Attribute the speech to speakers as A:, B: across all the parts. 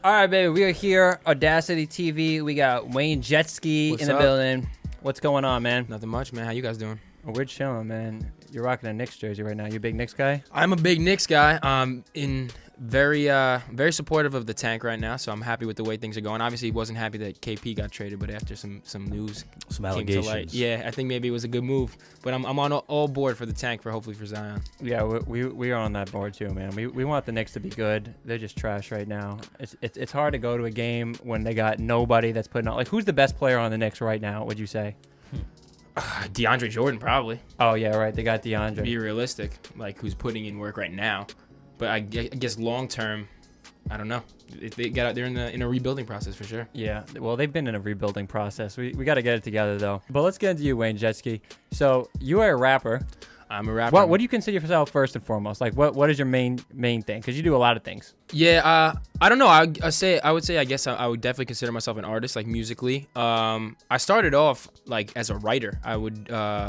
A: All right, baby, we are here, Audacity TV. We got Wayne Jetski in the building. What's going on, man?
B: Nothing much, man. How you guys doing?
A: We're chilling, man. You're rocking a Knicks jersey right now. You a big Knicks guy?
B: I'm a big Knicks guy. In very supportive of the tank right now, so I'm happy with the way things are going. Obviously, wasn't happy that KP got traded, but after some news,
C: some
B: allegations, came to light, yeah, I think maybe it was a good move. But I'm on all board for the tank hopefully for Zion.
A: Yeah, we are on that board too, man. We want the Knicks to be good. They're just trash right now. It's hard to go to a game when they got nobody that's putting on. Like, who's the best player on the Knicks right now? Would you say?
B: DeAndre Jordan probably.
A: Oh yeah, right. They got DeAndre.
B: Be realistic, like who's putting in work right now. But I guess long term, I don't know. They got out there in a rebuilding process for sure.
A: Yeah, well, they've been in a rebuilding process. We got to get it together though. But let's get into you, Wayne Jetski. So you are a rapper.
B: I'm a rapper.
A: What do you consider yourself first and foremost? Like, what is your main thing? Because you do a lot of things.
B: Yeah, I don't know. I would say I guess I would definitely consider myself an artist, like musically. I started off like as a writer. I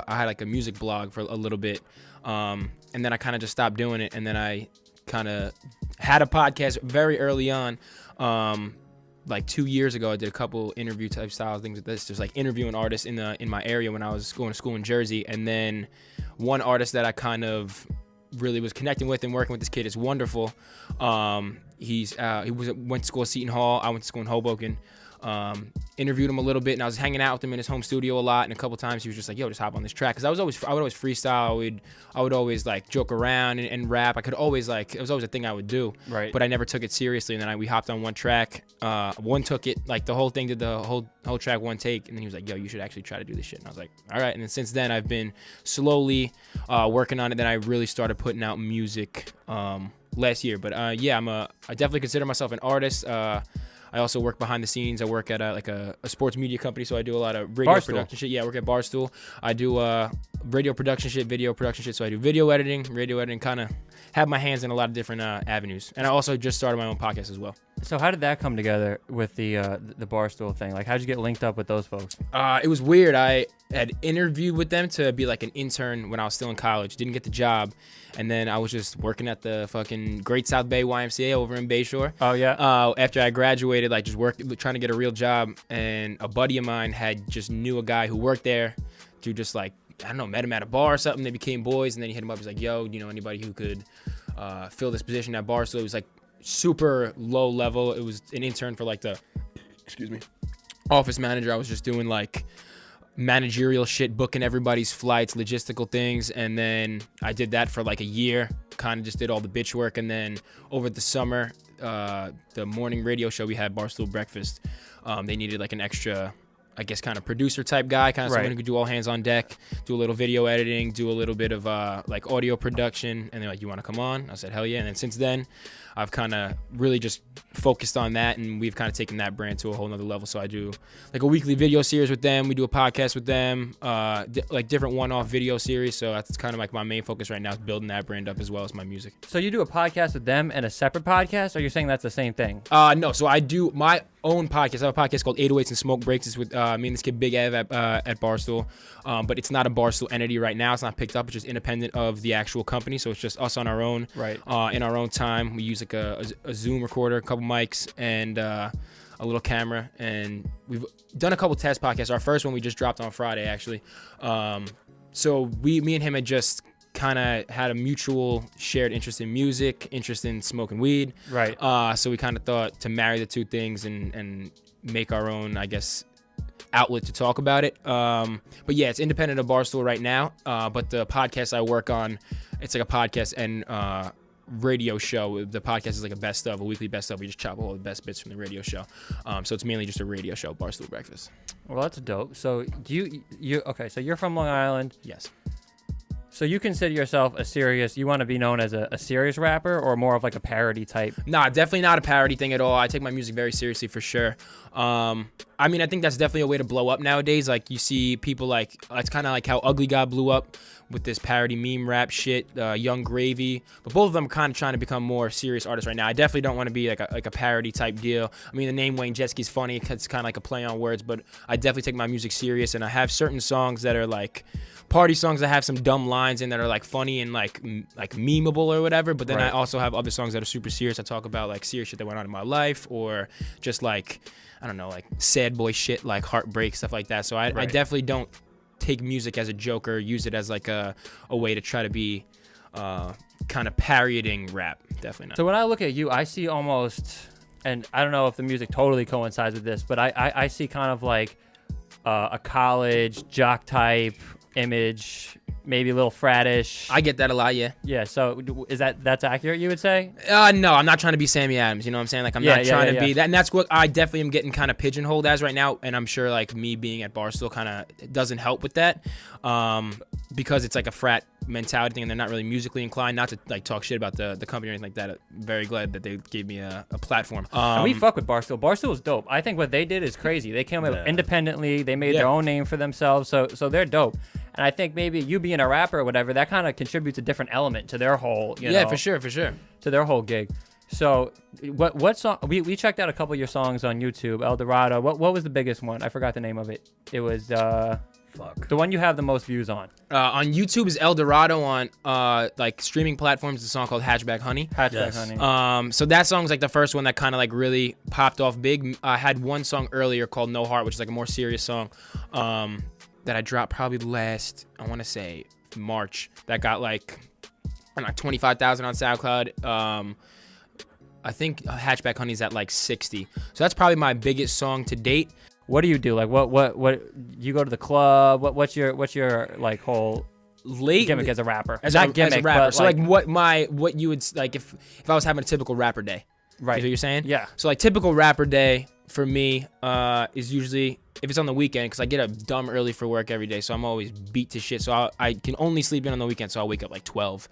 B: had like a music blog for a little bit, and then I kind of just stopped doing it. And then I kind of had a podcast very early on. Like 2 years ago, I did a couple interview type style things with this, just like interviewing artists in my area when I was going to school in Jersey. And then one artist that I kind of really was connecting with and working with, this kid is wonderful. He went to school at Seton Hall. I went to school in Hoboken. Interviewed him a little bit, and I was hanging out with him in his home studio a lot. And a couple times he was just like, "Yo, just hop on this track." Because I would always freestyle. I would always like joke around and rap. I could always it was always a thing I would do.
A: Right.
B: But I never took it seriously. And then we hopped on one track. One took it, like the whole thing, did the whole track one take. And then he was like, "Yo, you should actually try to do this shit." And I was like, "All right." And then since then I've been slowly working on it. Then I really started putting out music last year. But yeah, I definitely consider myself an artist. I also work behind the scenes. I work at a sports media company, so I do a lot of radio production shit. Yeah, I work at Barstool. I do radio production shit, video production shit. So I do radio editing, kind of have my hands in a lot of different avenues. And I also just started my own podcast as well.
A: So how did that come together with the Barstool thing? Like, how'd you get linked up with those folks?
B: It was weird. I had interviewed with them to be like an intern when I was still in college. Didn't get the job. And then I was just working at the fucking Great South Bay YMCA over in Bayshore.
A: Oh, yeah?
B: After I graduated, like just trying to get a real job. And a buddy of mine just knew a guy who worked there to just like, I don't know, met him at a bar or something. They became boys. And then he hit him up. He's like, "Yo, you know anybody who could fill this position at Barstool?" It was like super low level. It was an intern for like the office manager. I was just doing like managerial shit, booking everybody's flights, logistical things. And then I did that for like a year, kind of just did all the bitch work. And then over the summer, the morning radio show we had, Barstool Breakfast, they needed like an extra, I guess, kind of producer type guy, kind of someone who could do all hands on deck, do a little video editing, do a little bit of like audio production. And they're like, "You want to come on?" I said, "Hell yeah." And then since then, I've kind of really just focused on that, and we've kind of taken that brand to a whole nother level. So I do like a weekly video series with them. We do a podcast with them, like different one-off video series. So that's kind of like my main focus right now, is building that brand up as well as my music.
A: So you do a podcast with them and a separate podcast, or you're saying that's the same thing?
B: No. So I do my own podcast. I have a podcast called 808s and Smokebreaks. It's with me and this kid Big Ev at Barstool. But it's not a Barstool entity right now. It's not picked up. It's just independent of the actual company. So it's just us on our own.
A: Right.
B: In our own time. We use like a Zoom recorder, a couple mics, and a little camera. And we've done a couple test podcasts. Our first one we just dropped on Friday, actually. So me and him had just kind of had a mutual shared interest in music, interest in smoking weed.
A: Right.
B: So we kind of thought to marry the two things and make our own, I guess, outlet to talk about it. But yeah, it's independent of Barstool right now. But the podcast I work on, it's like a podcast and radio show. The podcast is like a weekly best of. We just chop all the best bits from the radio show. So it's mainly just a radio show, Barstool Breakfast.
A: Well, that's dope. So okay, so you're from Long Island.
B: Yes.
A: So you consider yourself you want to be known as a serious rapper, or more of like a parody type?
B: Nah, definitely not a parody thing at all. I take my music very seriously for sure. I mean, I think that's definitely a way to blow up nowadays. Like you see people like, it's kind of like how Ugly God blew up with this parody meme rap shit, Young Gravy. But both of them are kind of trying to become more serious artists right now. I definitely don't want to be like a parody type deal. I mean, the name Wayne Jetski is funny. It's kind of like a play on words, but I definitely take my music serious. And I have certain songs that are like party songs that have some dumb lines in that are like funny and like memeable or whatever. But then I also have other songs that are super serious. I talk about like serious shit that went on in my life, or just like, I don't know, like sad boy shit, like heartbreak, stuff like that. So I definitely don't take music as a joke or use it as like a way to try to be kind of parodying rap. Definitely not.
A: So when I look at you, I see almost, and I don't know if the music totally coincides with this, but I see kind of like a college jock type image, maybe a little frattish.
B: I get that a lot, yeah.
A: Yeah, so that's accurate, you would say?
B: No, I'm not trying to be Sammy Adams, you know what I'm saying? Like, I'm not trying to be that, and that's what I definitely am getting kind of pigeonholed as right now, and I'm sure, like, me being at Barstool kind of doesn't help with that, because it's like a frat mentality thing, and they're not really musically inclined, not to, like, talk shit about the company or anything like that. I'm very glad that they gave me a platform.
A: And we fuck with Barstool. Barstool is dope. I think what they did is crazy. They came up independently. They made their own name for themselves, so they're dope. And I think maybe you being a rapper or whatever, that kind of contributes a different element to their whole, you know.
B: For sure.
A: To their whole gig. So what song, we checked out a couple of your songs on YouTube, El Dorado. What was the biggest one? I forgot the name of it. It was the one you have the most views on.
B: On YouTube is El Dorado. On like streaming platforms, the song called Hatchback Honey.
A: Honey.
B: So that song's like the first one that kind of like really popped off big. I had one song earlier called No Heart, which is like a more serious song. That I dropped probably last, I want to say March, that got like, I don't know, 25,000 on SoundCloud. I think Hatchback Honey's at like 60. So that's probably my biggest song to date.
A: What do you do? Like what you go to the club? What's your like whole gimmick as a rapper?
B: As a rapper. So like what you would, like if I was having a typical rapper day.
A: Right.
B: Is what you're saying?
A: Yeah.
B: So like typical rapper day for me is usually, if it's on the weekend, because I get up dumb early for work every day, so I'm always beat to shit. So I can only sleep in on the weekend, so I'll wake up like 12.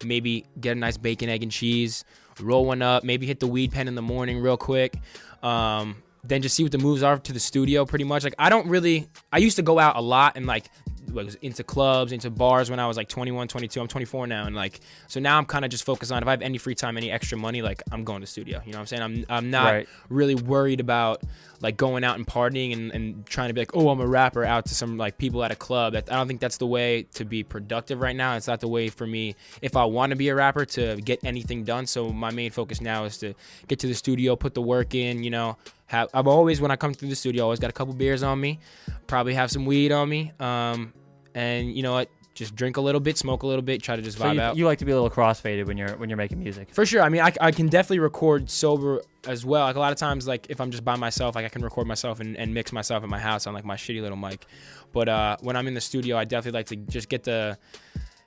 B: Maybe get a nice bacon, egg, and cheese, roll one up, maybe hit the weed pen in the morning real quick. Then just see what the moves are to the studio pretty much. Like I used to go out a lot and like was into clubs, into bars when I was like 21, 22. I'm 24 now, and like so now I'm kind of just focused on if I have any free time, any extra money, like I'm going to the studio. You know what I'm saying? I'm not really worried about like going out and partying and trying to be like, oh, I'm a rapper out to some like people at a club. I don't think that's the way to be productive right now. It's not the way for me if I want to be a rapper to get anything done. So my main focus now is to get to the studio, put the work in, you know. I've always, when I come through the studio, always got a couple beers on me, probably have some weed on me, and you know what, just drink a little bit, smoke a little bit, try to just vibe out.
A: You like to be a little crossfaded when you're making music.
B: For sure. I mean, I can definitely record sober as well. Like a lot of times, like if I'm just by myself, like I can record myself and mix myself in my house on like my shitty little mic. But when I'm in the studio, I definitely like to just get the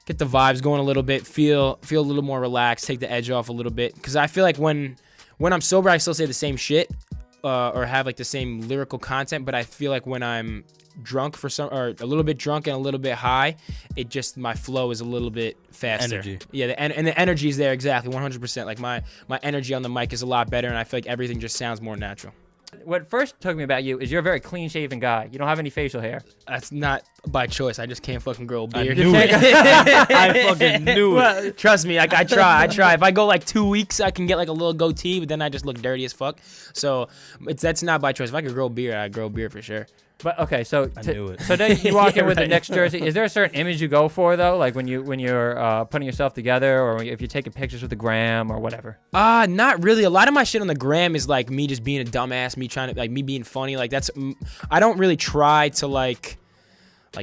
B: vibes going a little bit, feel a little more relaxed, take the edge off a little bit. Because I feel like when I'm sober, I still say the same shit. Or have like the same lyrical content, but I feel like when I'm drunk or a little bit drunk and a little bit high, it just, my flow is a little bit faster.
C: Energy.
B: Yeah, and the energy is there, exactly, 100%. Like my energy on the mic is a lot better, and I feel like everything just sounds more natural.
A: What first took me about you is you're a very clean-shaven guy. You don't have any facial hair.
B: That's not by choice. I just can't fucking grow a beard.
C: I knew it. I fucking knew it.
B: Trust me, like I try. If I go like 2 weeks, I can get like a little goatee, but then I just look dirty as fuck. So that's not by choice. If I could grow a beard, I'd grow a beard for sure.
A: But okay, so
C: I knew it.
A: So then you walk in with the next jersey. Is there a certain image you go for though, like when you're putting yourself together, or if you're taking pictures with the gram or whatever?
B: Not really. A lot of my shit on the gram is like me just being a dumbass, me trying to like me being funny. Like I don't really try to like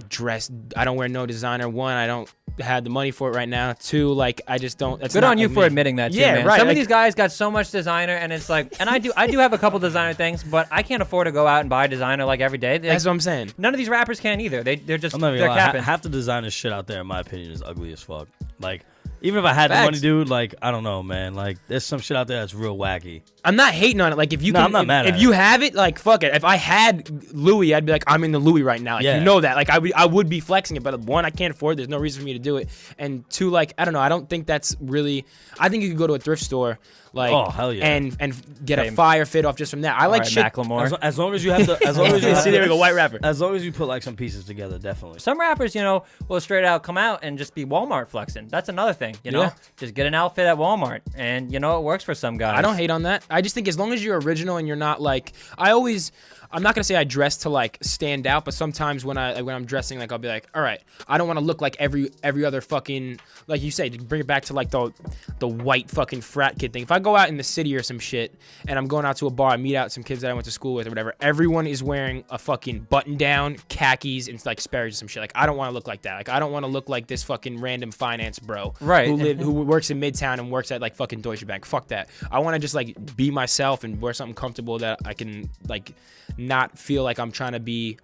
B: dress. I don't wear no designer. One, I don't have the money for it right now. Two, like I just don't. That's
A: good
B: not
A: on you
B: like
A: for
B: me.
A: admitting that. Too,
B: Yeah,
A: man.
B: right.
A: Some of these guys got so much designer, and it's like, and I do have a couple designer things, but I can't afford to go out and buy designer like every day.
B: That's what I'm saying.
A: None of these rappers can either. They're just
C: I'm not
A: they're
C: gonna lie.
A: capping.
C: Half the designer shit out there, in my opinion, is ugly as fuck. Like, even if I had the money, dude, like, I don't know, man. Like, there's some shit out there that's real wacky.
B: I'm not hating on it. Like, if you can,
C: I'm not mad at
B: if you have it, like, fuck it. If I had Louis, I'd be like, I'm in the Louis right now. Like, you know that. Like, I would be flexing it. But one, I can't afford it. There's no reason for me to do it. And two, like, I don't know. I don't think that's really. I think you could go to a thrift store, like,
C: oh hell yeah,
B: and get a fire fit off just from that. I like shit.
A: Macklemore.
C: As long as you have the, as long as you
B: see, there we go, white rapper.
C: As long as you put like some pieces together, definitely.
A: Some rappers, will straight out come out and just be Walmart flexing. That's another thing, Just get an outfit at Walmart, and it works for some guys.
B: I don't hate on that. I just think as long as you're original and you're not like, I always I'm not gonna say I dress to like stand out, but sometimes when I'm dressing, like I'll be like, all right, I don't want to look like every other fucking, like you say, bring it back to like the white fucking frat kid thing. If I go out in the city or some shit and I'm going out to a bar, I meet out some kids that I went to school with or whatever, everyone is wearing a fucking button down, khakis, and like Sperry's or some shit. Like I don't want to look like that. Like I don't want to look like this fucking random finance bro,
A: right?
B: Who works in Midtown and works at like fucking Deutsche Bank. Fuck that. I want to just like be myself and wear something comfortable that I can like not feel like I'm trying to be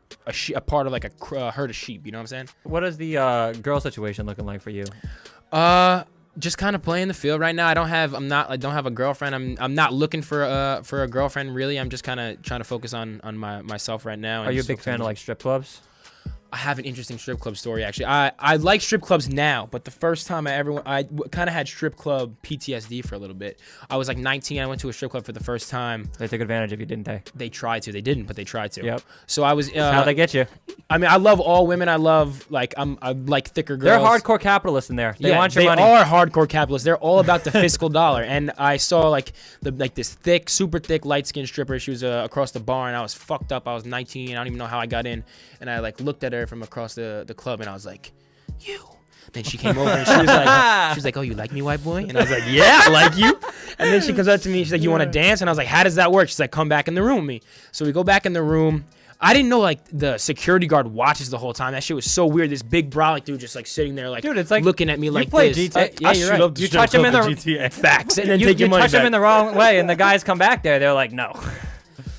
B: a part of like a herd of sheep. You know what I'm saying?
A: What is the girl situation looking like for you?
B: Just kind of playing the field right now. I don't have a girlfriend. I'm not looking for a girlfriend really. I'm just kind of trying to focus on myself right now.
A: Are you a big fan of like strip clubs?
B: I have an interesting strip club story actually. I like strip clubs now, but the first time I kind of had strip club PTSD for a little bit. I was like 19. I went to a strip club for the first time.
A: They took advantage of you, didn't they?
B: They tried to. They didn't, but they tried to.
A: Yep.
B: So I was.
A: That's how they get you.
B: I mean, I love all women. I love I like thicker girls.
A: They're hardcore capitalists in there. They want your money.
B: They are hardcore capitalists. They're all about the fiscal dollar. And I saw like this thick, super thick, light skinned stripper. She was across the bar, and I was fucked up. I was 19. I don't even know how I got in. And I like looked at her from across the club, and I was like, "You." Then she came over and she was like, "Oh, you like me, white boy?" And I was like, "Yeah, I like you." And then she comes up to me. She's like, "You want to dance?" And I was like, "How does that work?" She's like, "Come back in the room with me." So we go back in the room. I didn't know like the security guard watches the whole time. That shit was so weird. This big brolic dude just like sitting there like,
A: dude, it's like
B: looking at me like
A: play
B: this.
A: GTA.
B: Yeah, you're right.
A: You touch him in the
C: GTA.
B: Facts, and then
A: you
B: take your money
A: touch
B: back.
A: him in the wrong way, and the guys come back there. They're like, no.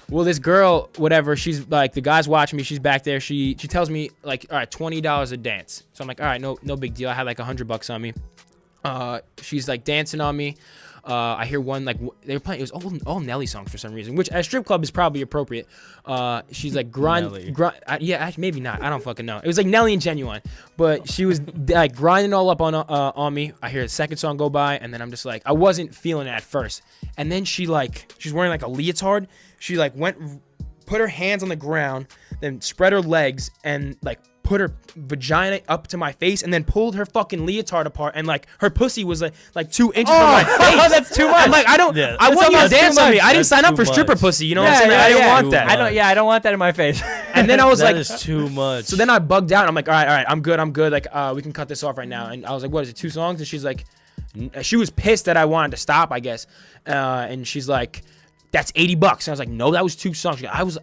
B: Well, this girl, whatever, she's like, the guy's watching me. She's back there. She tells me like, all right, $20 a dance. So I'm like, all right, no big deal. I had like $100 on me. She's like dancing on me. I hear one like they were playing. It was all Nelly songs for some reason, which at a strip club is probably appropriate. She's like yeah, maybe not. I don't fucking know. It was like Nelly and Genuine, but she was like grinding all up on me. I hear a second song go by, and then I'm just like, I wasn't feeling it at first, and then she's wearing like a leotard. She like put her hands on the ground, then spread her legs and like put her vagina up to my face and then pulled her fucking leotard apart, and like her pussy was like 2 inches from my face.
A: That's too much.
B: I'm like, I want you to dance on me. I didn't sign up for stripper pussy. You know what I'm saying? I didn't want that.
A: I don't want that in my face.
B: And then I was like,
C: that is too much.
B: So then I bugged out. I'm like, all right, I'm good. Like, we can cut this off right now. And I was like, what is it, 2 songs? And she's like, she was pissed that I wanted to stop, I guess. And she's like, that's $80. And I was like, no, that was 2 songs. She goes,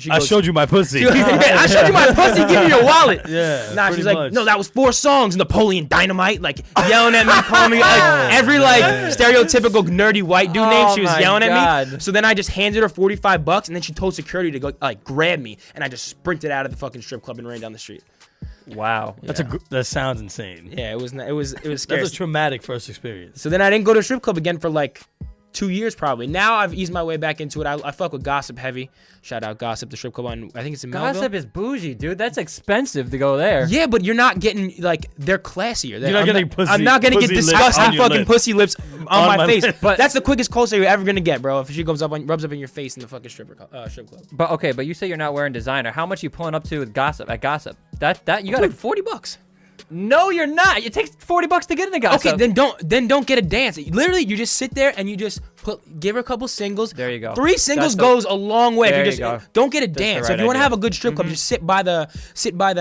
C: I showed you my pussy.
B: I showed you my pussy. Give me your wallet.
C: Yeah.
B: Nah, she's like, no, that was 4 songs. Napoleon Dynamite, like yelling at me, calling me like every like stereotypical nerdy white dude name. She was yelling at me. So then I just handed her $45, and then she told security to go like grab me, and I just sprinted out of the fucking strip club and ran down the street.
A: Wow.
C: That sounds insane.
B: Yeah, it was scary.
C: That's a traumatic first experience.
B: So then I didn't go to a strip club again for like 2 years probably. Now I've eased my way back into it. I fuck with Gossip heavy. Shout out Gossip, the strip club on, I think it's in Melville.
A: Gossip is bougie, dude. That's expensive to go there.
B: Yeah, but you're not getting like, they're classier.
C: You're not getting pussy.
B: I'm not gonna get disgusting fucking pussy lips on my face.
C: But
B: that's the quickest closure you're ever gonna get, bro. If she rubs up in your face in the fucking strip club.
A: But okay, but you say you're not wearing designer. How much are you pulling up to with Gossip at Gossip? That you got
B: like $40.
A: No, you're not. It takes $40 to get in the Gossip.
B: Okay, then don't get a dance. Literally, you just sit there and you just give her a couple singles.
A: There you go.
B: 3 singles goes a long way.
A: There
B: if you just don't get a dance. So if you want to have a good strip club, just sit by the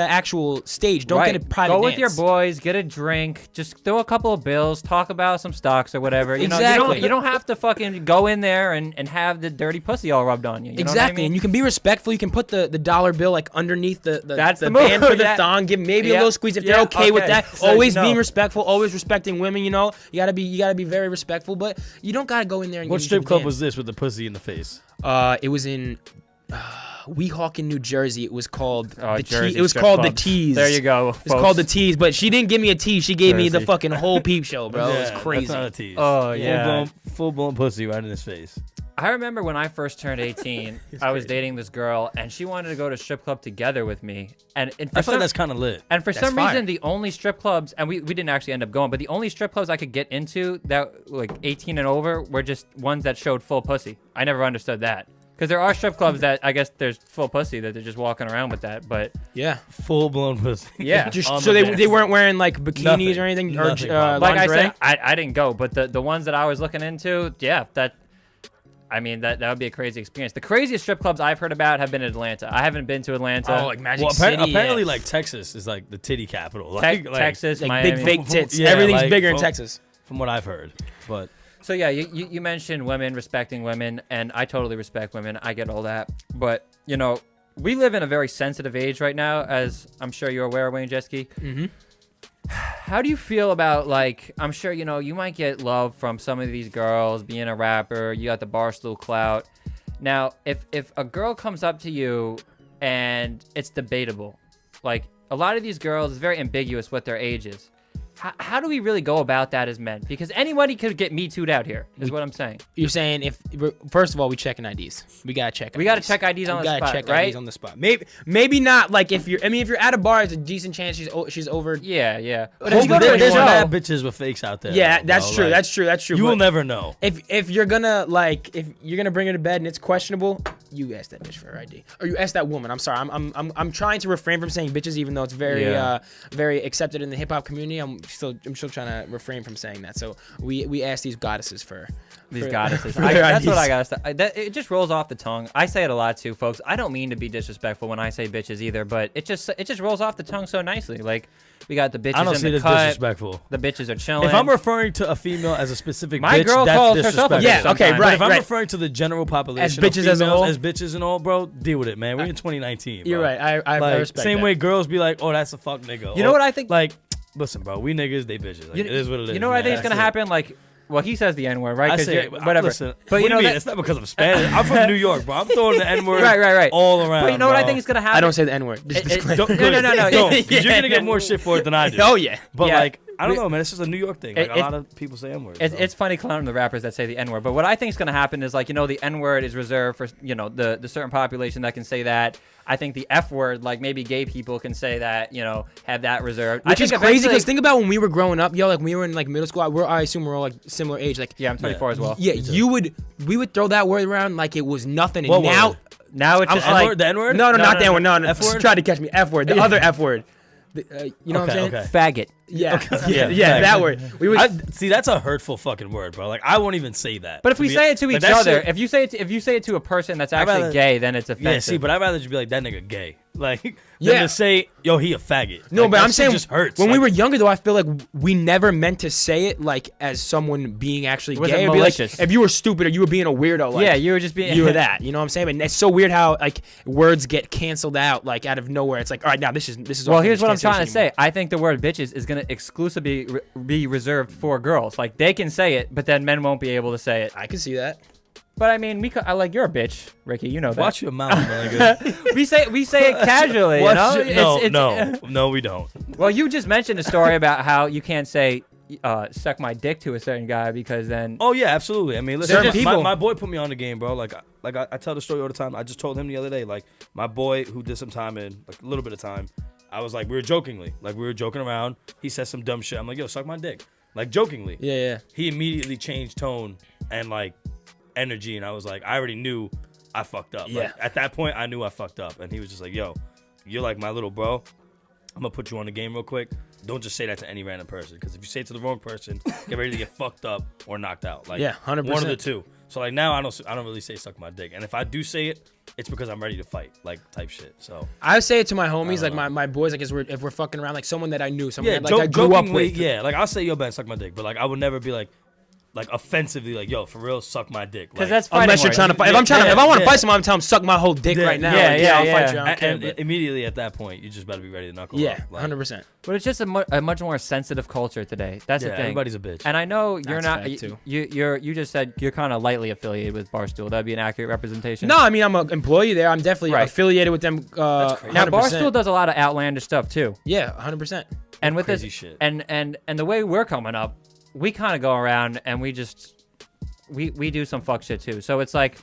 B: actual stage. Don't get a private dance.
A: Go with your boys, get a drink, just throw a couple of bills, talk about some stocks or whatever. You
B: Exactly.
A: know, you don't have to fucking go in there and have the dirty pussy all rubbed on you. You know what I mean?
B: And you can be respectful. You can put the dollar bill like underneath the
A: move.
B: band for the thong. Give maybe a little squeeze if they're okay with that.
A: So
B: always being respectful, always respecting women. You know, you gotta be very respectful. But you don't gotta go in there and.
C: What strip club was this with the pussy in the face?
B: It was in Weehawken, New Jersey. It was called
A: Jersey
B: It was called the Tease.
A: There you go.
B: It's called the Tease, but she didn't give me a tease. She gave me the fucking whole peep show, bro.
C: Yeah,
B: it was crazy.
C: That's not a tease.
A: Oh yeah.
C: Full blown pussy right in his face.
A: I remember when I first turned 18, I was dating this girl, and she wanted to go to strip club together with me. And
C: I feel like that's kind of lit.
A: And for some
B: fire.
A: reason, the only strip clubs, and we didn't actually end up going, but the only strip clubs I could get into that like 18 and over were just ones that showed full pussy. I never understood that. Because there are strip clubs that I guess there's full pussy that they're just walking around with that, but
B: yeah,
C: full blown pussy.
A: Yeah,
B: so they weren't wearing like bikinis or anything or
A: like I
B: lingerie?
A: said, I didn't go, but the ones that I was looking into, yeah, that I mean, that would be a crazy experience. The craziest strip clubs I've heard about have been in Atlanta. I haven't been to Atlanta.
B: Oh, like Magic City.
C: Apparently, like Texas is like the titty capital. Like
A: Texas,
B: like
A: Miami.
B: big fake tits.
C: Yeah,
B: Everything's
C: like,
B: bigger in Texas.
C: From what I've heard, but.
A: So yeah, you mentioned women respecting women, and I totally respect women. I get all that, but you know, we live in a very sensitive age right now, as I'm sure you're aware, Wayne Jetski.
B: Mm-hmm.
A: How do you feel about, like, I'm sure, you know, you might get love from some of these girls being a rapper. You got the Barstool clout. Now, if a girl comes up to you and it's debatable, like a lot of these girls, it's very ambiguous what their age is. How do we really go about that as men? Because anybody could get Me Too'd out here, is what I'm saying.
B: You're saying first of all, we checking IDs. We gotta check.
A: We gotta check IDs on the spot,
B: check
A: right?
B: IDs on the spot. Maybe not. Like if you're at a bar, it's a decent chance she's over.
A: Yeah.
C: But if you go to there's bad bitches with fakes out there.
B: Yeah,
C: though,
B: that's
C: bro.
B: true.
C: Like,
B: That's true.
C: You will never know.
B: If you're gonna bring her to bed and it's questionable, you ask that bitch for her ID, or you ask that woman. I'm sorry. I'm trying to refrain from saying bitches, even though it's very accepted in the hip hop community. I'm still trying to refrain from saying that. So we ask these goddesses for
A: goddesses.
B: for their
A: That's what
B: IDs.
A: I gotta say. It just rolls off the tongue. I say it a lot too, folks. I don't mean to be disrespectful when I say bitches either, but it just rolls off the tongue so nicely. Like we got the bitches
C: I don't
A: in
C: see
A: the
C: it as
A: cut.
C: disrespectful.
A: The bitches are chilling.
C: If I'm referring to a female as a specific
A: My
C: bitch,
A: girl
C: that's
A: calls herself a bitch
C: disrespectful.
B: Yeah, okay,
A: sometimes.
B: right.
C: But if I'm referring to the general population
B: As bitches
C: of
B: as a
C: females,
B: whole?
C: as bitches and all, bro, deal with it, man. We're in 2019, bro.
B: You're right. I
C: Like,
B: respect
C: same
B: that.
C: way girls be like, oh, that's a fuck nigga.
A: You know what I think?
C: Like, listen, bro, we niggas, they bitches. Like, it is what it is.
A: You know what I think
C: man.
A: is gonna
C: That's it.
A: happen? Like, well, he says the N word, right?
C: I
A: 'Cause
C: say,
A: you're- whatever.
C: Listen,
A: But you know
C: mean?
A: that,
C: It's not because I'm Spanish. I'm from New York, bro. I'm throwing the N word
A: right.
C: all around.
A: But you know what I
C: bro.
A: think is gonna happen?
B: I don't say the N word.
C: Don't,
A: No.
C: don't, 'cause you're
B: Yeah.
C: gonna get more shit for it than I do.
B: Oh yeah.
C: But
A: Yeah.
C: like, I don't know, man. It's just a New York thing. Like, a lot of people say N words.
A: It's funny clowning the rappers that say the N word, but what I think is going to happen is, like, you know, the N word is reserved for, you know, the certain population that can say that. I think the F word, like maybe gay people can say that, you know, have that reserved.
B: Which
A: I
B: is
A: think
B: crazy
A: eventually-
B: because think about when we were growing up, yo. Like when we were in like middle school. I assume we're all like similar age. Like
A: Yeah, I'm 24 as well.
B: yeah, we would throw that word around like it was nothing. And
C: What
B: now,
C: word?
A: Now it's just
C: N-word?
A: like
C: The N word?
B: no, not that one. No,
C: F word?
B: Try to catch me. F word. The other F word. You know what I'm saying?
C: Okay.
A: faggot.
B: Yeah.
C: Yeah,
B: Yeah, that word. We would.
C: See, that's a hurtful fucking word, bro. Like, I won't even say that.
A: But if we say it to
C: like,
A: each
C: that
A: other,
C: shit-
A: if you say it to a person that's actually
C: rather-
A: gay, then it's offensive.
C: yeah, see, but I'd rather just be like, that nigga gay. Like,
B: Yeah.
C: than to say, yo, he a faggot.
B: No,
C: Like,
B: but
C: that
B: I'm
C: shit
B: saying
C: just hurts.
B: when we
C: Like,
B: were younger, though, I feel like we never meant to say it like as someone being actually
A: Was it
B: gay. It'd be like,
A: malicious?
B: if you were stupid or you were being a weirdo, like
A: yeah, you were just being.
B: you were that. You know what I'm saying? And it's so weird how like words get canceled out like out of nowhere. It's like, all right, now this is.
A: Well,
B: off
A: here's
B: limits,
A: what I'm
B: can't say
A: trying
B: this
A: to
B: anymore.
A: say. I think the word bitches is going to exclusively be reserved for girls. Like, they can say it, but then men won't be able to say it.
B: I can see that.
A: But I mean, I like, you're a bitch, Ricky. You know that.
C: watch your mouth, my nigga.
A: we say it casually, you know?
C: No, we don't.
A: Well, you just mentioned a story about how you can't say suck my dick to a certain guy because then.
C: Oh yeah, absolutely. I mean, listen,
A: Certain people-
C: my boy put me on the game, bro. Like I tell the story all the time. I just told him the other day, like my boy who did some time in, like a little bit of time. I was like, we were joking around. He said some dumb shit. I'm like, yo, suck my dick, like jokingly.
B: Yeah.
C: He immediately changed tone and like energy, and I was like, I already knew I fucked up.
B: Yeah.
C: Like, at that point, I knew I fucked up, and he was just like, yo, you're like my little bro. I'm gonna put you on the game real quick. Don't just say that to any random person, because if you say it to the wrong person, get ready to get fucked up or knocked out. Like,
B: Yeah, 100%.
C: one of the two. So like now I don't really say suck my dick, and if I do say it, it's because I'm ready to fight, like type shit. So
B: I say it to my homies, like
C: know.
B: my boys, like if we're fucking around, like someone that I knew, someone
C: yeah,
B: that like I grew up
C: jokingly,
B: with.
C: yeah. Like I'll say, yo, Ben, suck my dick, but like I would never be like offensively, like, yo, for real, suck my dick.
A: Because
C: Like,
A: that's fighting
B: Unless you're
A: words.
B: trying to fight. If
C: Yeah,
B: if I want to
C: yeah.
B: fight someone, I'm telling him suck my whole dick
C: Yeah,
B: right now.
A: yeah,
B: Like,
A: yeah,
B: I'll
A: yeah.
B: fight you. I don't care.
C: and
B: But
C: immediately at that point, you just better be ready to knuckle
B: yeah,
C: up. Like,
B: 100%.
A: But it's just a much more sensitive culture today. That's
C: Yeah,
A: the thing.
C: everybody's a bitch.
A: And I know you're
B: That's
A: not.
B: fact, too.
A: You just said you're kind of lightly affiliated with Barstool. That'd be an accurate representation.
B: No, I mean I'm an employee there. I'm definitely
A: Right.
B: affiliated with them.
C: That's crazy.
A: Now
B: 100%.
A: Barstool does a lot of outlandish stuff too.
B: Yeah, 100%.
A: And with
C: Crazy
A: this,
C: shit.
A: and the way we're coming up, we kind of go around and we do some fuck shit too. So it's like,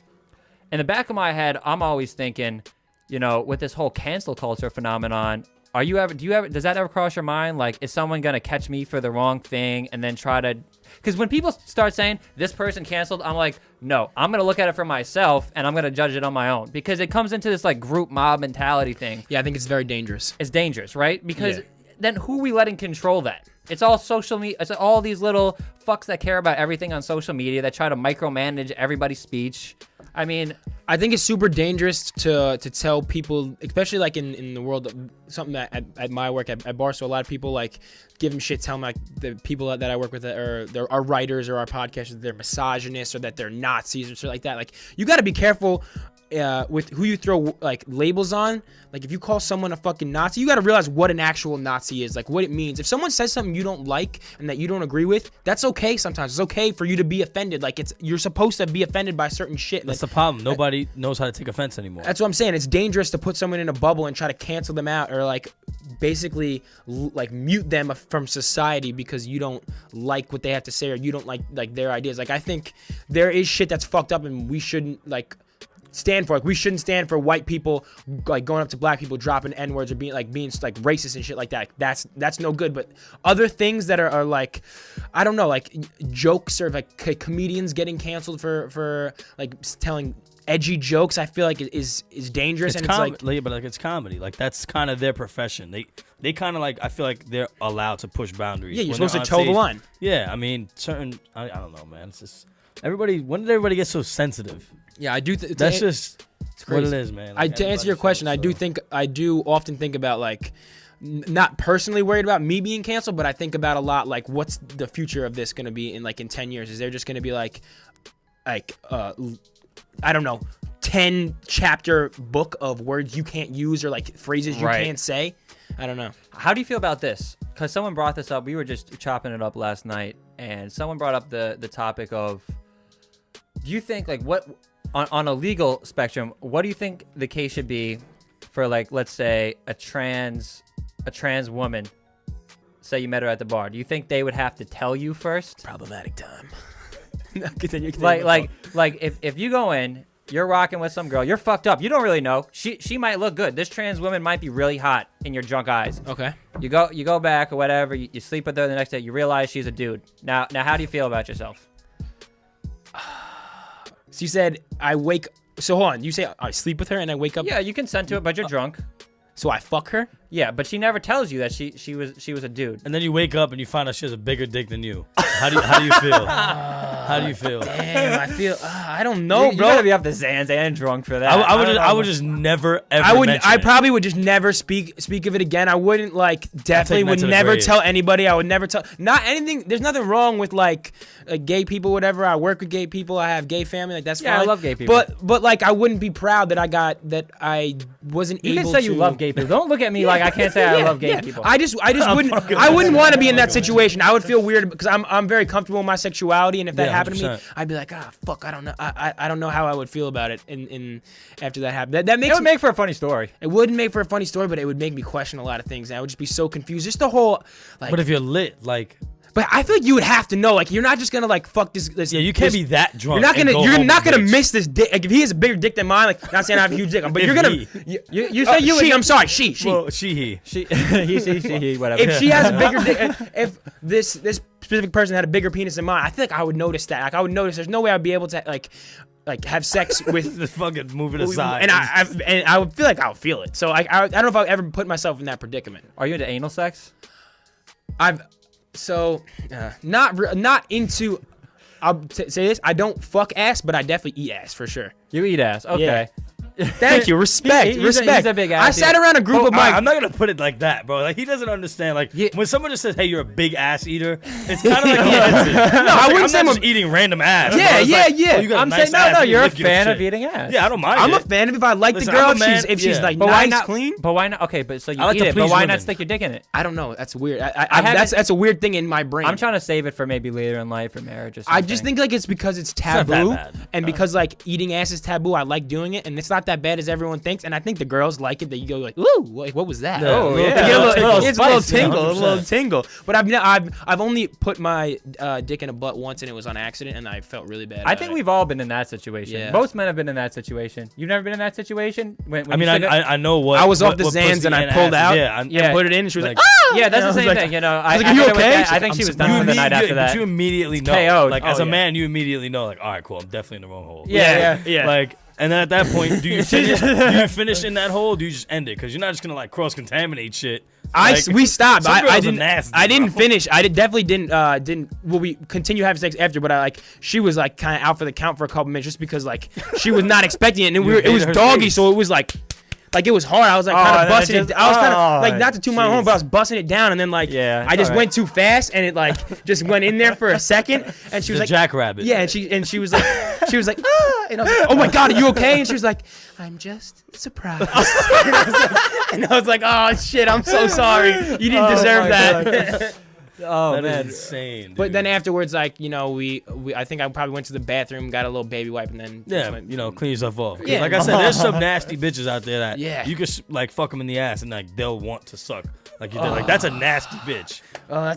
A: in the back of my head, I'm always thinking, you know, with this whole cancel culture phenomenon, does that ever cross your mind? Like, is someone gonna catch me for the wrong thing and then try to? Because when people start saying this person canceled, I'm like, no, I'm gonna look at it for myself and I'm gonna judge it on my own, because it comes into this like group mob mentality thing.
B: Yeah, I think it's very dangerous.
A: It's dangerous, right? Because
B: Yeah.
A: then who are we letting control that? It's all social media. It's all these little fucks that care about everything on social media that try to micromanage everybody's speech. I mean,
B: I think it's super dangerous to tell people, especially like in the world of something that at my work at Barstool, a lot of people like give them shit, tell them like the people that I work with are writers or our podcasters, they're misogynists or that they're Nazis or shit like that. Like you got to be careful with who you throw like labels on. Like if you call someone a fucking Nazi, you got to realize what an actual Nazi is, like what it means. If someone says something you don't like and that you don't agree with, that's okay. Sometimes it's okay for you to be offended. Like you're supposed to be offended by certain shit.
C: That's the problem. Nobody knows how to take offense anymore.
B: That's what I'm saying. It's dangerous to put someone in a bubble and try to cancel them out or like basically like mute them from society because you don't like what they have to say or you don't like their ideas. Like I think there is shit that's fucked up and we shouldn't like stand for. Like we shouldn't stand for white people like going up to black people dropping N-words or being like racist and shit like that. That's no good. But other things that are like, I don't know, like jokes or like comedians getting canceled for like telling edgy jokes, I feel like is dangerous.
C: It's but like it's comedy. Like that's kind of their profession. They kind of like, I feel like they're allowed to push boundaries.
B: Yeah, you're supposed to toe the line.
C: Yeah, I mean I don't know, man. It's just when did everybody get so sensitive?
B: Yeah, I do.
C: That's just what it is, man. Like,
B: to answer your question, I do often think about like, not personally worried about me being canceled, but I think about a lot like, what's the future of this going to be in 10 years? Is there just going to be like I don't know, 10 chapter book of words you can't use or like phrases you can't say? I don't know.
A: How do you feel about this? Because someone brought this up. We were just chopping it up last night, and someone brought up the topic of, do you think like what on a legal spectrum, what do you think the case should be for like, let's say a trans woman, say you met her at the bar, do you think they would have to tell you first?
B: Problematic time.
A: Like if you go in, you're rocking with some girl, you're fucked up, you don't really know, she might look good, this trans woman might be really hot in your drunk eyes.
B: Okay.
A: You go back or whatever, you sleep with her the next day, you realize she's a dude. Now how do you feel about yourself?
B: So you said so hold on, you say I sleep with her and I wake up?
A: Yeah, you consent to it, but you're drunk.
B: So I fuck her?
A: Yeah, but she never tells you that she was a dude.
C: And then you wake up and you find out she has a bigger dick than you. How do you feel? How do you feel?
B: Damn, I feel. I don't know,
A: you
B: bro.
A: gotta be off the Xans and drunk for that.
C: I would just never ever.
B: I probably would just never speak of it again. I wouldn't definitely would never tell anybody. I would never tell. Not anything. There's nothing wrong with like gay people, whatever. I work with gay people. I have gay family. Like that's fine.
A: I love gay people.
B: But like I wouldn't be proud that I wasn't able to.
A: You can say you love gay people. Don't look at me like I can't say I love gay people.
B: I just wouldn't. I wouldn't want to be in that situation. I would feel weird because I'm very comfortable in my sexuality, and if that happened to me, I'd be like, fuck, I don't know. I don't know how I would feel about it in after that happened. That makes
A: it would make for a funny story.
B: It wouldn't make for a funny story, but it would make me question a lot of things, and I would just be so confused. Just the whole like.
C: But if you're lit, like.
B: But I feel like you would have to know. Like you're not just gonna like fuck this.
C: Yeah, you can't be that drunk.
B: You're not gonna miss this dick. Like if he has a bigger dick than mine, like not saying I have a huge dick, but you're gonna. You say you. I'm sorry. She.
C: Well, he,
A: he, whatever.
B: If she has a bigger dick, if this specific person had a bigger penis than mine, I feel like I would notice that. Like I would notice. There's no way I'd be able to like have sex with
C: the fucking moving aside.
B: And I would feel like I would feel it. So I don't know if I would ever put myself in that predicament.
A: Are you into anal sex?
B: Not into. I'll say this: I don't fuck ass, but I definitely eat ass for sure.
A: You eat ass, okay?
B: Yeah. Thank you, respect.
A: He's a big ass.
B: I sat around a group of my.
C: I'm not gonna put it like that, bro. Like he doesn't understand. Like when someone just says, "Hey, you're a big ass eater," it's kind of like offensive.
B: No, I wouldn't say
C: I'm not just eating random ass.
B: Yeah,
C: yeah.
B: Oh,
A: I'm saying no. You're a fan of eating ass.
C: Yeah, I don't mind.
B: I'm a fan of if I like the girl. If she's like nice, clean.
A: But why not? Okay, but so you eat it, but why not stick your dick in it?
B: I don't know. That's weird. That's a weird thing in my brain.
A: I'm trying to save it for maybe later in life or marriage or something.
B: I just think like it's because it's taboo, and because like eating ass is taboo. I like doing it, and it's not that bad as everyone thinks. And I think the girls like it that you go like, ooh, like what was that?
A: Oh yeah,
B: it's a little tingle. But I've only put my dick in a butt once, and it was on accident, and I felt really bad.
A: I think we've all been in that situation.
B: Yeah.
A: Most men have been in that situation. You've never been in that situation?
C: I know what.
B: I was off the Xans and I pulled out.
C: Yeah,
B: and put it in, and she was like,
A: yeah, that's the same thing. You know,
B: I was like, are you okay?
A: I think she was done for the night after that.
C: But you immediately know.
A: KO'd.
C: Like as a man, you immediately know. Like, all right, cool. I'm definitely in the wrong hole.
B: Yeah.
C: Like. And then at that point, do you finish in that hole or do you just end it? Because you're not just going to like cross-contaminate shit
B: We stopped.
C: some
B: I
C: girls are
B: didn't.
C: nasty,
B: I didn't
C: bro.
B: finish. I definitely didn't. Well, we continued having sex after, but she was like kind of out for the count for a couple minutes just because like she was not expecting it, and it was
C: her
B: doggy,
C: face.
B: so it was like it was hard. I was like kind of busting it. I was kind of like not to toot my own horn, but I was busting it down, and then like I just went too fast, and it like just went in there for a second, and she was like
C: jackrabbit.
B: Yeah, and she was like and I was like, oh my god, are you okay? And she was like, I'm just surprised. and I was like, oh shit, I'm so sorry. You didn't deserve that.
A: Oh
C: That
A: man,
C: is insane. Dude.
B: But then afterwards, like, we I think I probably went to the bathroom, got a little baby wipe, and then just went,
C: clean yourself off. 'Cause
B: Yeah.
C: like I said, there's some nasty bitches out there that
B: Yeah.
C: you could like fuck them in the ass and like they'll want to suck. Like you did. Like that's a nasty bitch.
B: oh,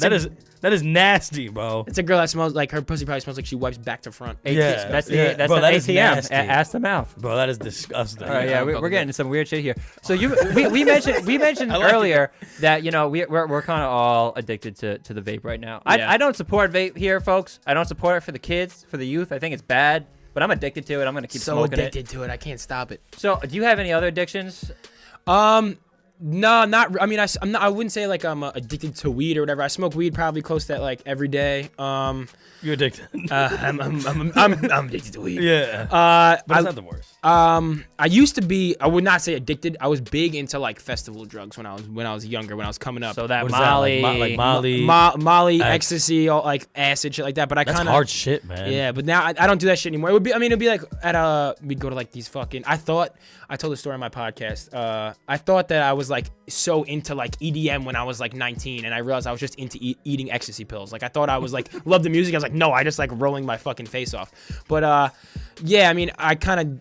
C: That is nasty, bro.
B: it's a girl that smells like her pussy probably smells like she wipes back to front.
C: Yeah.
A: that's the
C: Yeah.
A: that's
C: Bro,
A: the
C: that is
A: ATM.
C: nasty.
A: Ass to mouth.
C: Bro, that is disgusting.
A: All right, yeah, we're getting into some weird shit here. So we mentioned
C: I like
A: earlier that we're kind of all addicted to the vape right now.
B: Yeah.
A: I don't support vape here, folks. I don't support it for the kids, for the youth. I think it's bad, but I'm addicted to it. I'm gonna keep
B: So
A: smoking
B: addicted to it, I can't stop it.
A: it. So, do you have any other addictions?
B: No, not. I mean, I'm not. I wouldn't say like I'm addicted to weed or whatever. I smoke weed probably close to that like every day.
C: You're addicted.
B: I'm addicted to weed.
C: Yeah. But it's not the worst.
B: I used to be. I would not say addicted. I was big into like festival drugs when I was younger. When I was coming up.
A: So that
C: What is that,
A: Molly,
C: like Molly.
B: Molly, ecstasy, all like acid, shit like that. But I
C: That's
B: kind of
C: hard shit, man.
B: Yeah, but now I don't do that shit anymore. It'd be like we'd go to like these fucking. I told the story on my podcast. I thought that I was like so into like EDM when I was like 19, and I realized I was just into eating ecstasy pills. Like I thought I was like loved the music. I was like, no, I just like rolling my fucking face off. But yeah, I mean, I kind of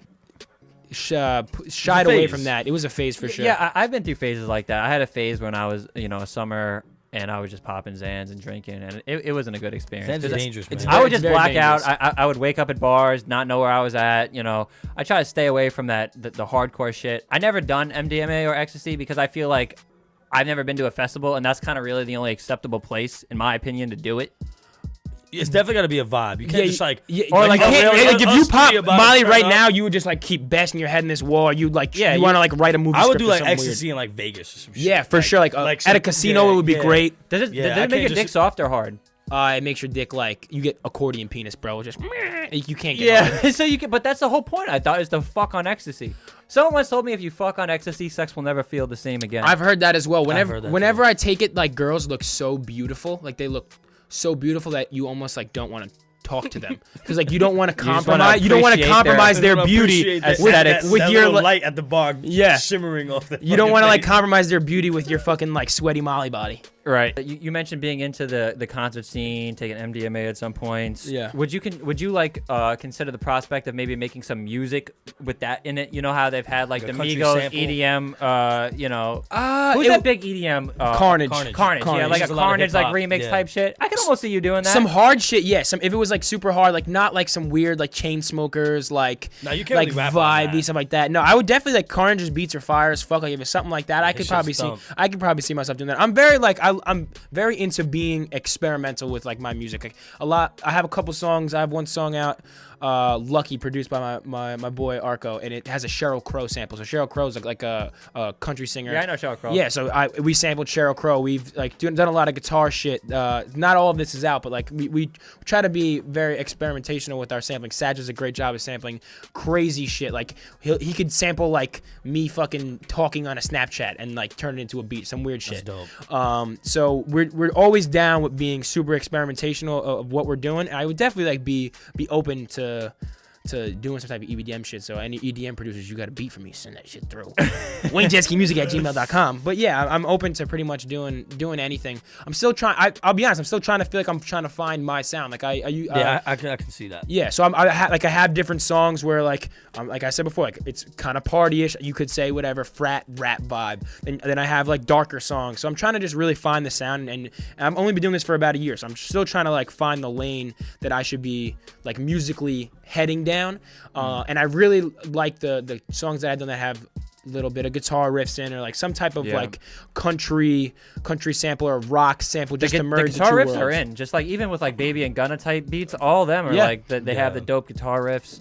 B: shied away from that. It was a phase for sure.
A: Yeah, I've been through phases like that. I had a phase when I was, a summer, and I was just popping Xans and drinking, and it wasn't a good experience.
C: Xans is
A: 'Cause
C: dangerous, man.
A: I would just
B: It's very
A: black out.
B: dangerous.
A: I would wake up at bars, not know where I was at. I try to stay away from the hardcore shit. I never done MDMA or ecstasy because I feel like I've never been to a festival, and that's kind of really the only acceptable place, in my opinion, to do it.
C: It's definitely got to be a vibe. You can't just like.
B: or like,
C: you can't-
B: if you pop
C: us about
B: Molly
C: it,
B: right
C: turn
B: now,
C: up.
B: you would just like keep bashing your head in this wall. You like,
A: Yeah,
B: you want to like write a movie.
C: I would
B: script
C: do
B: or
C: like
B: something
C: ecstasy
B: weird.
C: in like Vegas or some shit.
B: Yeah, for sure. Like, at a
C: some-
B: casino, it would be great.
A: Does it
C: Yeah, I
A: make
C: can't
A: your
C: just-
A: dick soft or hard?
B: It makes your dick like you get accordion penis, bro. Just you can't get.
A: Yeah, so you can, but that's the whole point. I thought is to fuck on ecstasy. Someone once told me if you fuck on ecstasy, sex will never feel the same again.
B: I've heard that as well.
C: heard that
B: Whenever
C: too.
B: I take it, like girls look so beautiful. Like they look so beautiful that you almost like don't want to talk to them because like you don't want to
A: just wanna
B: compromise. You don't want to
A: appreciate
B: compromise their
C: I
B: beauty
C: appreciate that-
B: with
C: that
B: your
C: little light at the bar.
B: Yeah.
C: shimmering off the.
B: You don't want to like
C: face.
B: compromise their beauty with your fucking like sweaty Molly body.
A: Right. You mentioned being into the concert scene, taking MDMA at some points.
B: Yeah.
A: Would you consider the prospect of maybe making some music with that in it? You know how they've had like
C: Like
A: the
C: a country
A: Migos
C: sample?
A: EDM. Who's that big EDM?
B: Carnage.
A: Carnage. Yeah, like
C: There's
A: a
C: a lot of
A: Carnage like
C: hip-hop,
A: remix
C: yeah.
A: type shit. I can almost see you doing that.
B: Some hard shit, yeah. If it was like super hard, like not like some weird like chain smokers, like
C: No, you can't
B: like
C: really rap on
B: vibey
C: that.
B: stuff like that. No, I would definitely like Carnage's beats are fire as fuck. Like if it's something like that, I could
C: shit's
B: probably
C: stump.
B: see myself doing that. I'm very like I'm very into being experimental with like my music. Like a lot. I have a couple songs. I have one song out. Lucky, produced by my boy Arco, and it has a Sheryl Crow sample. So Sheryl Crow's like a country singer.
A: Yeah, I know Sheryl Crow.
B: Yeah, so we sampled Sheryl Crow. We've like done a lot of guitar shit. Not all of this is out, but like we try to be very experimentational with our sampling. Saj does a great job of sampling crazy shit. Like he could sample like me fucking talking on a Snapchat and like turn it into a beat, some weird shit.
C: That's dope.
B: So we're always down with being super experimentational of what we're doing. And I would definitely like be open to doing some type of EDM shit. So any EDM producers, you got a beat for me, send that shit through. WayneJetskiMusic@gmail.com. But yeah, I'm open to pretty much doing anything. I'm still trying. I'll be honest. I'm still trying to feel like I'm trying to find my sound. Like I
C: can see that.
B: yeah, so I have different songs where like I said before, like it's kind of partyish. You could say whatever frat rap vibe. Then I have like darker songs. So I'm trying to just really find the sound, and I've only been doing this for about a year. So I'm still trying to like find the lane that I should be like musically heading down. And I really like the songs that I've done that have a little bit of guitar riffs in, or like some type of like country sample or rock sample, just to merge
A: the guitar
B: the
A: riffs
B: two
A: are
B: worlds.
A: in, just like even with like Baby and Gunna type beats, all of them are
B: Yeah.
A: like they have the dope guitar riffs.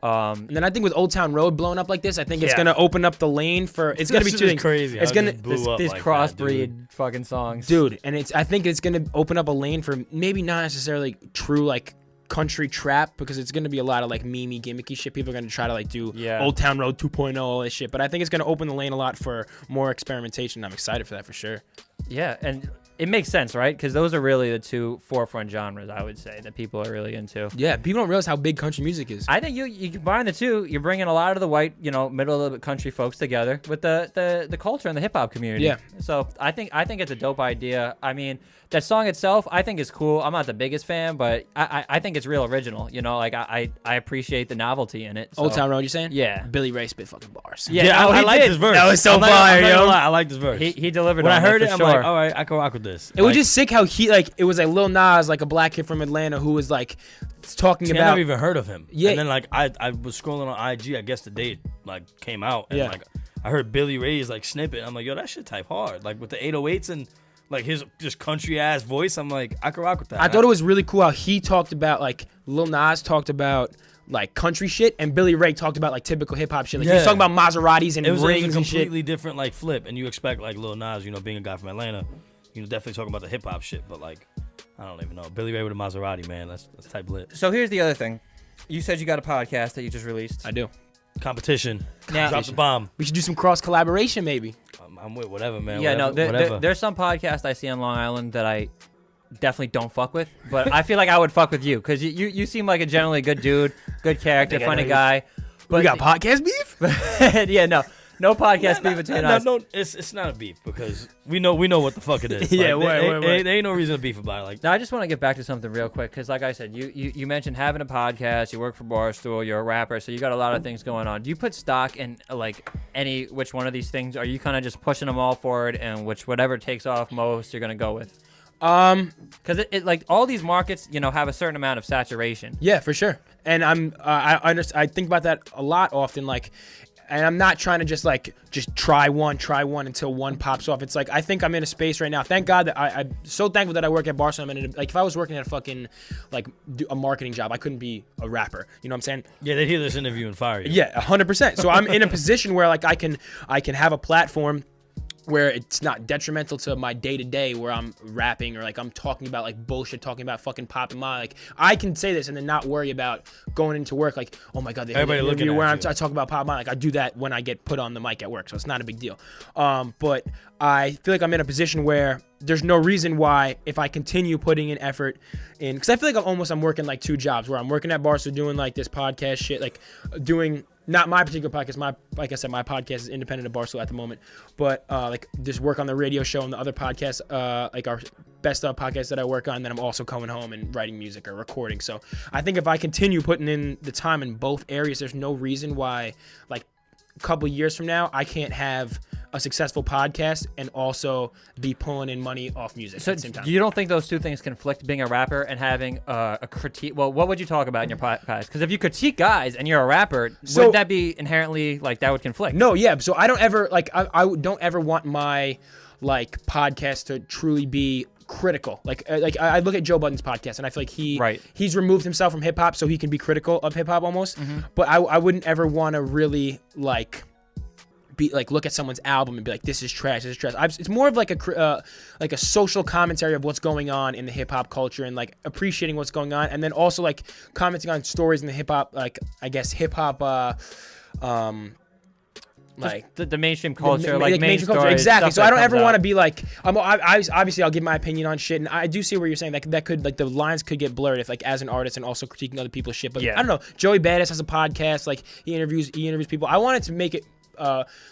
B: And then I think with Old Town Road blowing up like this, I think it's gonna open up the lane for. It's gonna be
C: That
B: two
C: shit is
B: things.
C: crazy.
B: It's
C: how it
B: gonna
C: just blew up
A: these
C: like that,
A: crossbreed fucking songs,
B: dude, and I think it's gonna open up a lane for maybe not necessarily true like country trap, because it's gonna be a lot of like memey gimmicky shit. People are gonna try to like do Old Town Road 2.0, all this shit. But I think it's gonna open the lane a lot for more experimentation. I'm excited for that for sure.
A: Yeah, and it makes sense, right? Because those are really the two forefront genres, I would say, that people are really into.
B: Yeah, people don't realize how big country music is.
A: I think you combine the two, you're bringing a lot of the white, middle of the country folks together with the culture and the hip hop community.
B: Yeah.
A: So I think it's a dope idea. I mean, that song itself, I think is cool. I'm not the biggest fan, but I think it's real original. Like I appreciate the novelty in it. So.
B: Old Town Road, you saying?
A: Yeah.
B: Billy Ray spit fucking bars.
C: Yeah, I like this verse.
B: That was so
C: I'm not
B: fire,
C: gonna
B: yo.
C: lie, I like this verse.
A: He delivered.
C: When I
A: on
C: heard
A: it,
C: it,
A: for
C: I'm
A: sure.
C: like, all right, I can rock with this.
B: It was just sick how it was like Lil Nas, like a black kid from Atlanta who was like talking
C: I
B: about.
C: never even heard of him.
B: Yeah.
C: And then like I was scrolling on IG, I guess the day it like came out, and
B: Yeah.
C: like I heard Billy Ray's like snippet. I'm like, yo, that shit type hard. Like with the 808s and like his just country ass voice. I'm like, I can rock with that.
B: I thought it was really cool how he talked about like Lil Nas talked about like country shit, and Billy Ray talked about like typical hip hop shit. Like he was
C: Yeah.
B: talking about Maseratis and
C: it was
B: rings
C: a
B: and shit.
C: completely different like flip, and you expect like Lil Nas, being a guy from Atlanta, definitely talking about the hip hop shit, but like I don't even know. Billy Ray with a Maserati, man, that's type lit.
A: So here's the other thing. You said you got a podcast that you just released.
B: I do.
C: Competition.
A: Now-
C: Drop the bomb.
B: We should do some cross collaboration, maybe.
C: I'm with whatever, man.
A: Yeah,
C: whatever.
A: there's some podcasts I see on Long Island that I definitely don't fuck with, but I feel like I would fuck with you because you seem like a generally good dude, good character,
C: think I
A: funny
C: know you.
A: guy. But
B: We got podcast beef?
A: yeah, no podcast beef between us.
C: No, it's not a beef because we know what the fuck it is.
B: Yeah,
C: Like,
B: wait.
C: there ain't no reason to beef about it. Like,
A: Now, I just want to get back to something real quick because, like I said, you mentioned having a podcast, you work for Barstool, you're a rapper, so you got a lot of things going on. Do you put stock in like which one of these things? Are you kind of just pushing them all forward, and whatever takes off most, you're gonna go with? Because it like all these markets, have a certain amount of saturation.
B: Yeah, for sure. And I think about that a lot often, like, and I'm not trying to just try one until one pops off. It's like I think I'm in a space right now. Thank God that I'm so thankful that I work at Barstool. I'm in like if I was working at a fucking a marketing job, I couldn't be a rapper. You know what I'm saying?
C: yeah, they'd hear this interview and fire you.
B: Yeah, 100%. So I'm in a position where like I can have a platform where it's not detrimental to my day-to-day where I'm rapping or like I'm talking about like bullshit, talking about fucking Pop and Ma. Like I can say this and then not worry about going into work like, oh my God, they
C: Everybody
B: had an
C: looking
B: interview
C: at
B: where
C: you.
B: I talk about Pop and Ma. Like I do that when I get put on the mic at work, so it's not a big deal. But I feel like I'm in a position where there's no reason why if I continue putting in effort in, because I feel like I'm working like two jobs where I'm working at Barstool doing like this podcast shit, like doing not my particular podcast. Like I said, my podcast is independent of Barstool at the moment, but like just work on the radio show and the other podcasts, like our best of podcasts that I work on. Then I'm also coming home and writing music or recording. So I think if I continue putting in the time in both areas, there's no reason why like a couple years from now I can't have a successful podcast and also be pulling in money off music
A: So
B: at the same time.
A: you don't think those two things conflict, being a rapper and having a critique? Well, what would you talk about in your podcast? Because if you critique guys and you're a rapper, wouldn't that be inherently like that would conflict?
B: No, yeah. So I don't ever like I don't ever want my like podcast to truly be critical. Like I look at Joe Budden's podcast and I feel like he's removed himself from hip hop so he can be critical of hip hop almost.
A: Mm-hmm.
B: But I wouldn't ever want to really like be like look at someone's album and be like, this is trash. It's more of like a social commentary of what's going on in the hip hop culture and like appreciating what's going on, and then also like commenting on stories in the hip hop, like I guess hip hop like
A: the mainstream culture,
B: like
A: main
B: mainstream culture,
A: stories,
B: exactly.
A: stuff
B: So
A: that
B: I don't
A: comes
B: ever want to
A: out.
B: be like, obviously I'll give my opinion on shit, and I do see where you're saying that could like the lines could get blurred if like as an artist and also critiquing other people's shit. But
A: Yeah.
B: I don't know. Joey Badass has a podcast, like he interviews people. I wanted to make it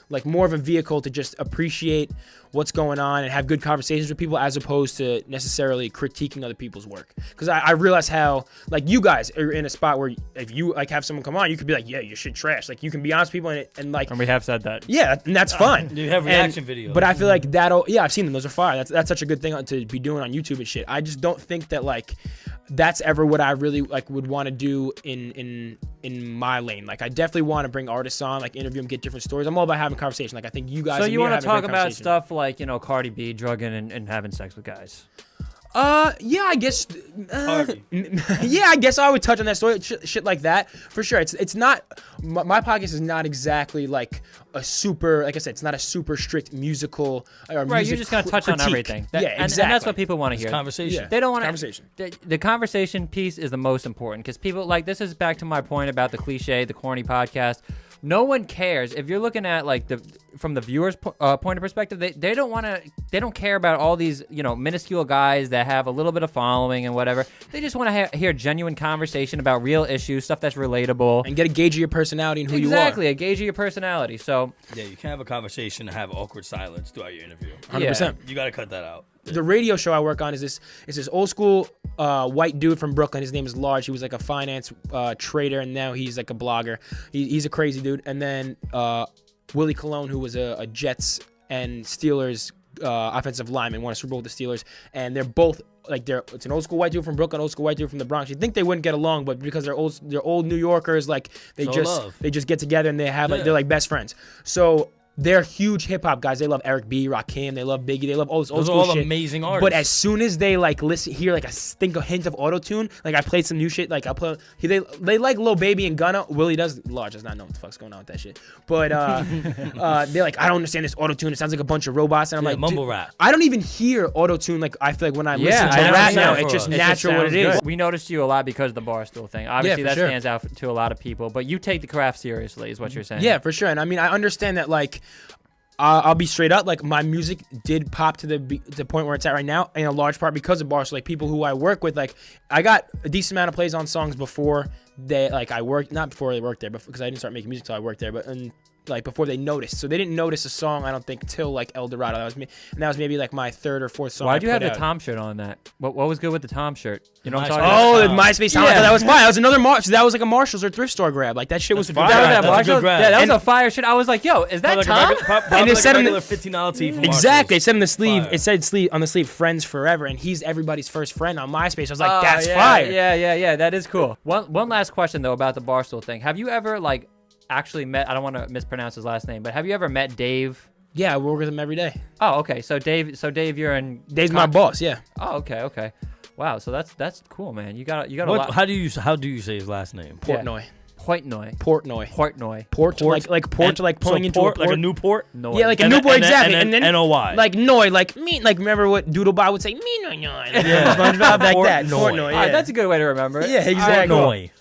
B: like more of a vehicle to just appreciate what's going on and have good conversations with people as opposed to necessarily critiquing other people's work. Because I realize how like you guys are in a spot where if you like have someone come on, you could be like, yeah, your shit trash. Like you can be honest with people and like
A: And we have said that.
B: yeah, and that's fine.
C: You have reaction videos.
B: But I feel like I've seen them. Those are fire. That's such a good thing to be doing on YouTube and shit. I just don't think that like that's ever what I really like would want to do in my lane. Like I definitely want to bring artists on, like interview them, get different stories. I'm all about having conversation. Like I think you guys.
A: So
B: and
A: you
B: me are
A: want to
B: having a
A: talk
B: great
A: about
B: conversation.
A: stuff like Cardi B drugging and having sex with guys?
B: Yeah, I guess.
C: Harvey.
B: Yeah, I guess I would touch on that story, shit like that for sure. It's not. My podcast is not exactly like a super. Like I said, it's not a super strict musical. Or
A: Right, you're just gonna touch on everything.
B: Yeah,
A: And
B: exactly.
A: that's what people want to hear.
C: Conversation.
B: Yeah.
A: They don't want
B: Conversation.
A: The conversation piece is the most important because people like this is back to my point about the cliche, the corny podcast. No one cares if you're looking at like from the viewer's point of perspective. They don't care about all these minuscule guys that have a little bit of following and whatever. They just want to hear genuine conversation about real issues, stuff that's relatable,
B: And get a gauge of your personality and who you are.
A: Exactly, a gauge of your personality. So
C: Yeah, you can't have a conversation and have awkward silence throughout your interview.
B: 100%.
C: You got to cut that out.
B: The radio show I work on is this old school white dude from Brooklyn. His name is Large. He was like a finance trader, and now he's like a blogger. He's a crazy dude. And then Willie Colon, who was a Jets and Steelers offensive lineman, won a Super Bowl with the Steelers, and they're both like it's an old school white dude from Brooklyn, old school white dude from the Bronx. You think they wouldn't get along, but because they're old New Yorkers, like they just get together and they have like they're like best friends. So they're huge hip hop guys. They love Eric B, Rakim. They love Biggie. They love all this old
C: Those
B: school
C: are all
B: shit.
C: amazing artists.
B: But as soon as they like hear like a hint of auto tune, like I played some new shit. Like I play, they like Lil Baby and Gunna. Willie Large does not know what the fuck's going on with that shit. But they're like, I don't understand this auto tune. It sounds like a bunch of robots. And I'm like,
C: mumble rap.
B: I don't even hear auto tune. Like I feel like when I listen to
A: I
B: rap
A: know.
B: now,
C: For
B: it's just
C: us.
B: natural what it is.
A: We noticed you a lot because of the Barstool thing. Obviously,
B: for
A: that
B: sure.
A: stands out to a lot of people. But you take the craft seriously, is what you're saying.
B: Yeah, for sure. And I mean, I understand that like. I'll be straight up. Like my music did pop to the point where it's at right now, in a large part because of Barstool. Like people who I work with, like I got a decent amount of plays on songs before I worked, not before they worked there, but because I didn't start making music till I worked there, but like before they noticed. So they didn't notice a song, I don't think, till like El Dorado. That was maybe like my third or fourth song.
A: Why'd you
B: I
A: have
B: put
A: the
B: out.
A: Tom shirt on that? What was good with the Tom shirt? You know what I'm
C: MySpace.
A: talking about?
B: Oh, the MySpace sound.
A: Yeah.
B: That was fine. That was another that was like a Marshalls or thrift store grab. Like that shit was
C: That's a good
B: fire.
C: grab.
A: That
C: That's a good grab.
A: Yeah, that was
B: And-
A: a fire shit. I was like, yo, is that
C: Like
A: Tom?
B: And it said
C: a
B: in the-
C: regular $15 tee from
B: Exactly. It
C: Marshalls.
B: said in the sleeve.
C: Fire.
B: It said on the sleeve, "Friends Forever," and he's everybody's first friend on MySpace. I was like,
A: Oh,
B: "That's
A: yeah,
B: fire."
A: Yeah, that is cool. One last question though about the Barstool thing. Have you ever like actually met? I don't want to mispronounce his last name, but have you ever met Dave?
B: Yeah, I work with him every day.
A: Oh, okay. So Dave, you're in.
B: Dave's my boss. Yeah.
A: Oh, okay. Wow. So that's cool, man. You got a lot.
C: How do you say his last name?
B: Portnoy.
A: Portnoy.
B: Port,
C: Port.
B: like port, like pulling into a port.
C: like a new port.
A: Noy.
B: Yeah, like a
C: And
B: new
C: then-
B: port,
C: and then-
B: exactly.
C: and then NOY.
B: Like Noy, like me, like remember what Doodlebot would say? Me no. Like,
C: Yeah.
B: SpongeBob, like
C: Portnoy.
B: that. Portnoy.
A: All
B: Yeah.
A: right, that's a good way to remember it.
B: Yeah, exactly.
C: Portnoy.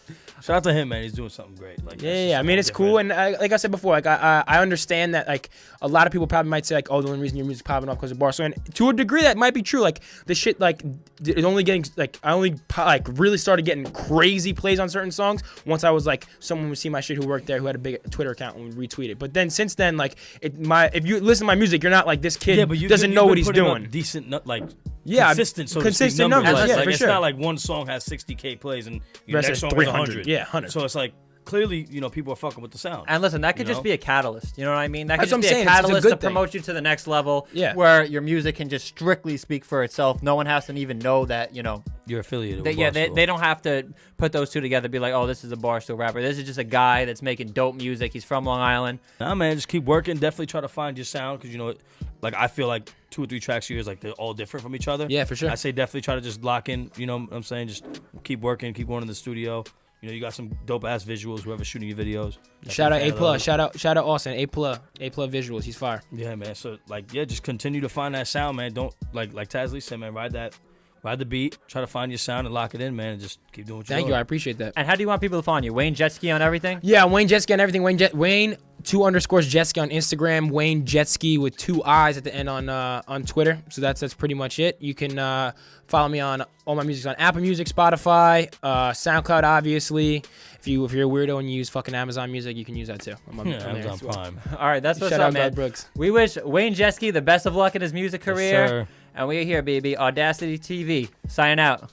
C: Shout out to him, man. He's doing something great. Like,
B: Yeah. I mean, it's cool, and like I said before, like I understand that like a lot of people probably might say like, oh, the only reason your music's popping off because of Barstool, and to a degree that might be true. Like the shit, like it's only getting like I only like really started getting crazy plays on certain songs once I was like someone would see my shit who worked there who had a big Twitter account and would retweet it. But then since then, like if you listen to my music, you're not like this kid doesn't know what he's doing.
C: Decent,
B: consistent numbers.
C: Like,
B: Yeah, for
C: it's
B: sure.
C: not like one song has 60K plays and your
B: Rest
C: next
B: is
C: song is
B: 300.
C: 100.
B: Yeah, 100.
C: So it's like clearly, people are fucking with the sound.
A: And listen, that could
C: You
A: just
C: know?
A: be a catalyst. You know what I mean? That could
B: That's what
A: just
B: I'm
A: be a
B: saying. It's a
A: catalyst
B: good
A: to
B: thing.
A: promote you to the next level.
B: Yeah.
A: Where your music can just strictly speak for itself. No one has to even know that.
C: You're affiliated
A: They,
C: with
A: yeah,
C: Barstool.
A: they don't have to put those two together. Be like, oh, this is a Barstool rapper. This is just a guy that's making dope music. He's from Long Island.
C: Nah, man, just keep working. Definitely try to find your sound because like I feel like 2 or 3 tracks a year is like they're all different from each other.
B: Yeah, for sure.
C: I say definitely try to just lock in. You know what I'm saying? Just keep working, keep going in the studio. You got some dope ass visuals. Whoever's shooting your videos.
B: Shout out
C: Definitely
B: A+. Shout out Austin. A+ visuals. He's fire.
C: Yeah, man. So just continue to find that sound, man. Don't like Tazly said, man. Ride the beat. Try to find your sound and lock it in, man. And just keep doing what you're
B: Thank
C: doing.
B: you. I appreciate that.
A: And how do you want people to find you? Wayne Jetski on everything?
B: Yeah, Wayne Jetski on everything. Wayne 2_ Jetski on Instagram. Wayne Jetski with 2 I's at the end on Twitter. So that's pretty much it. You can follow me on all my music's on Apple Music, Spotify, SoundCloud, obviously. If you're a weirdo and you use fucking Amazon Music, you can use that too. I'm there
C: Amazon
B: as well.
C: Prime.
A: All right, that's what's
B: Shout
A: up,
B: out
A: man.
B: Doug Brooks.
A: We wish Wayne Jetski the best of luck in his music career.
C: sir.
A: And we're here, baby. Audacity TV. Sign out.